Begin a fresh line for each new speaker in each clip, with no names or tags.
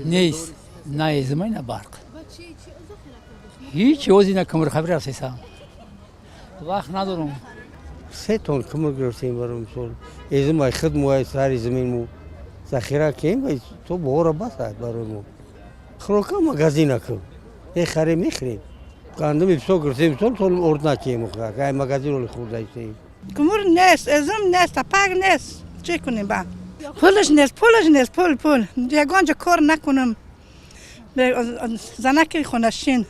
نیست نه ازمای نه برق هیچ چیزی نه کمر خبری اساسا وقت ندارم
3 تن کمر گرفتیم برام سال ازمای خدمت سر زمین مو ذخیره کردیم تو بهار بس برام خروکا مغازین کو یه خری میخریم گندم بسیار گرفتیم سال ارد نکیم مخرج مغازین رو خورده ایستیم
کمر نیست ازم نیست پاک نیست چه کنیم با پولش نیست پول یگانجا کار نکنم زنکی خونشین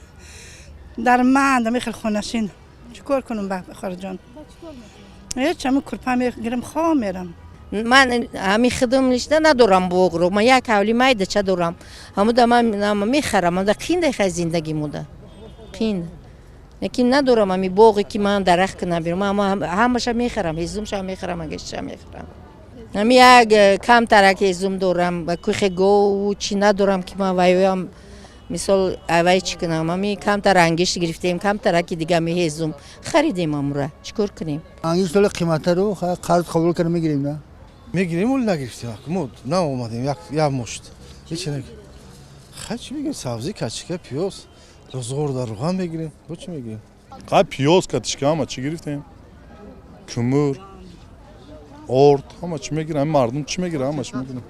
در من میخل خونشین چیکار کنم با خارجان هیچ همه کرپا میگیرم خواه میرم
من همی خدم نشته ندارم بغرو من یک حولی مایده چه دارم همو دا من میخرم من دا قینده خیلی زندگی موده قین لیکن ندارم همی بغی که من درخت کنم بیرم من همش میخرم هزومش هم میخرم اگرش هم میخرم همی یک کم ترک هزوم دارم کوخ گو چی ندارم که من ویویم مثال اوای چی کنم همی کم تر انگشت گرفتیم کم ترکی دیگه می هزوم خریدیم امروز چیکار کنیم
انگیز طول قیمت رو قرض قبول کنیم میگیریم نه
میگیریم ولی نگرفتیم مود نه اومدیم یک مشت هیچ نگیریم خرچی میگیریم سبزی کچکه پیاز روزگار در روغن میگیریم با چی میگیریم
قبل پیاز کاتشکه همه چی گرفتیم کمر ارد همه چی میگیرم مردم چی میگیرم همه چی میگیرم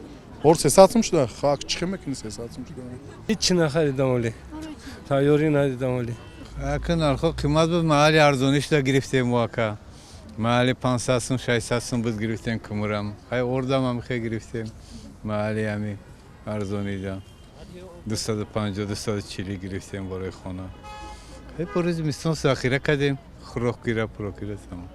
ارد 300 شده خاک چی میکنی 300 شده
هیچ نخریدم ولی تایاری ندیدم ولی
اکنون الخو قیمت بود محلی ارزونیش دا گرفتیم واقعا محلی 500 سون 600 سون بود گرفتیم کمرم خیلی اردم هم خیلی گرفتیم محلی همی ارزونی جا 250 240 گرفتیم برای خونه خیلی پروز میستون ساخیره کردیم خروخ گیره پروکیره تمام